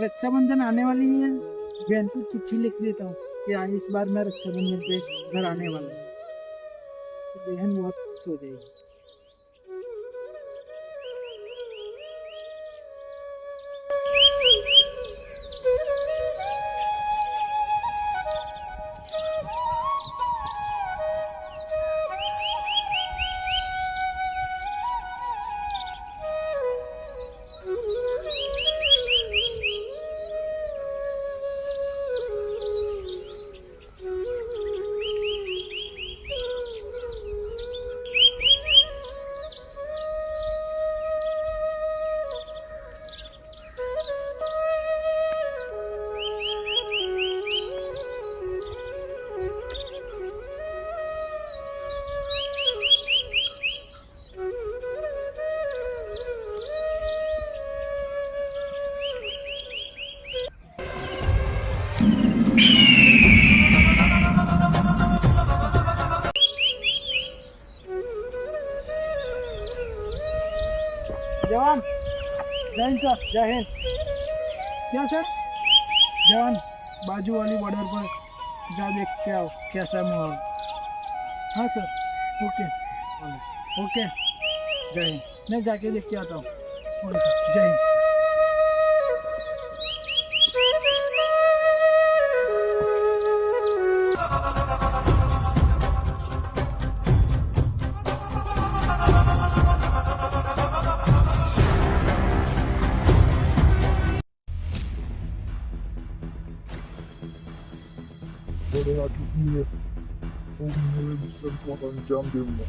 रक्षाबंधन आने वाली है, बहन को चिट्ठी लिख देता हूँ कि इस बार मैं रक्षाबंधन पे घर आने वाला हूँ, तो बहन बहुत खुश हो जाएगी। जवान जय हिंद सर, जय हिंद। क्या सर? जवान बाजू वाली बॉर्डर पर जा देख के आओ कैसा है माहौल। हाँ सर, ओके ओके, जय हिंद। मैं जाके देख के आता हूँ। ओके सर, जय हिंद। बड़े आ चुकी है और मेरे मिशन को अंजाम दूंगा।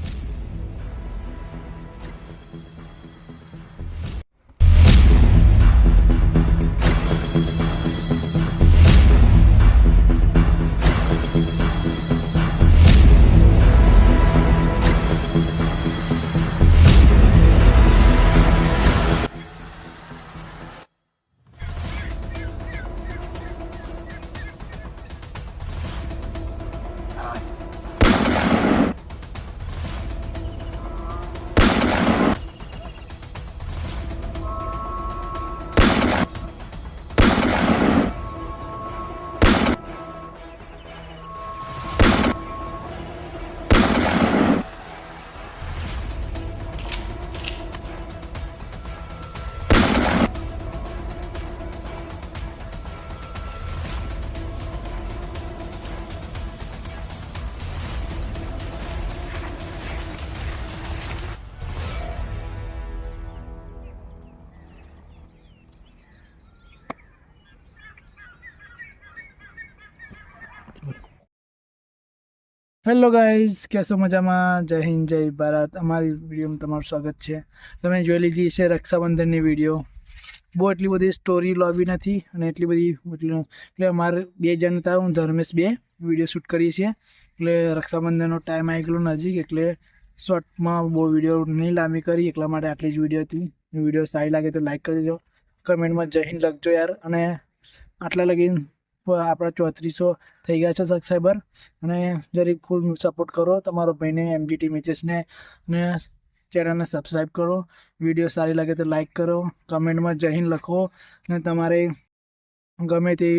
હેલો ગાઈઝ, કેસો મજામાં? જય હિન્દ, જય ભારત। અમારી વિડીયોમાં તમારું સ્વાગત છે। તમે જોઈ લીધી છે રક્ષાબંધનની વિડીયો। બહુ એટલી બધી સ્ટોરી લોબી નથી અને એટલી બધી એટલે અમારે 2 જણ હતા, હું ધર્મેશ, 2 વિડીયો શૂટ કરીએ છીએ। એટલે રક્ષાબંધનનો ટાઈમ આવી ગયો નજીક, એટલે શોર્ટમાં બહુ વિડીયો નહીં લાંબી કરી, એટલા માટે આટલી જ વિડીયો હતી। વિડીયો સારી લાગે તો લાઈક કરી દેજો, કમેન્ટમાં જય હિન્દ લખજો યાર। અને આટલા લગીને આપણા 3400 થઈ ગયા છે સબસ્ક્રાઈબર, અને જરીક ફૂલ સપોર્ટ કરો તમારો ભાઈને MGT મિચેસને, અને ચેનલને સબસ્ક્રાઈબ કરો। વિડીયો સારી લાગે તો લાઈક કરો, કમેન્ટમાં જય હિન્દ લખો। અને તમારે ગમે તે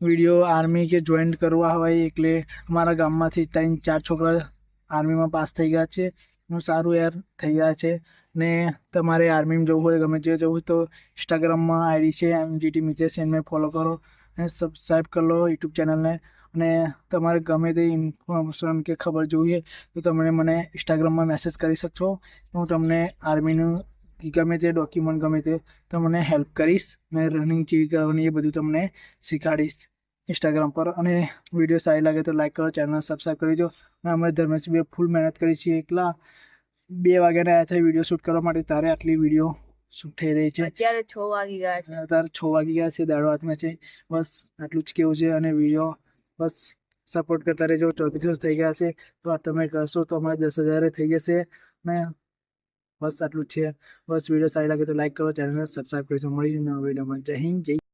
વિડીયો આર્મી કે જોઈન કરવા હોય, એટલે અમારા ગામમાંથી 3-4 છોકરા આર્મીમાં પાસ થઈ ગયા છે, એનું સારું યાર થઈ ગયા છે। ને તમારે આર્મીમાં જવું હોય, ગમે તે જવું હોય તો ઇન્સ્ટાગ્રામમાં આઈડી છે MGT મિચેસ, એને ફોલો કરો અને સબસ્ક્રાઈબ કરી લો યુટ્યુબ ચેનલને। અને તમારે ગમે તે ઇન્ફોર્મેશન કે ખબર જોઈએ તો તમે મને ઇન્સ્ટાગ્રામમાં મેસેજ કરી શકશો, હું તમને આર્મીનું ગમે તે ડોક્યુમેન્ટ ગમે તે તમને હેલ્પ કરીશ, ને રનિંગ કેવી કરવાની એ બધું તમને શીખવાડીશ ઇન્સ્ટાગ્રામ પર। અને વિડીયો સારી લાગે તો લાઈક કરો, ચેનલ સબસ્ક્રાઈબ કરી દો। અને અમે ધર્મેશ બે ફૂલ મહેનત કરી છીએ, એકલા 2 વાગ્યાના આવ્યા હતા વિડીયો શૂટ કરવા માટે, તારે આટલી વિડીયો શૂટ થઈ રહી છે। અત્યારે 6 વાગી ગયા છે, અત્યારે 6 વાગી ગયા છે, દાડો હાથમાં છે। બસ આટલું જ કેવું છે, અને વિડીયો બસ સપોર્ટ કરતા રહેજો। 3400 થઈ ગયા છે, તો આ તમે કરશો તો અમારે 10,000 થઈ જશે ને। બસ આટલું જ છે। બસ વિડીયો સારી લાગે તો લાઈક કરો, ચેનલને સબસ્ક્રાઈબ કરીશું। મળીશું નવા વિડીયોમાં। જય હિન્દ, જય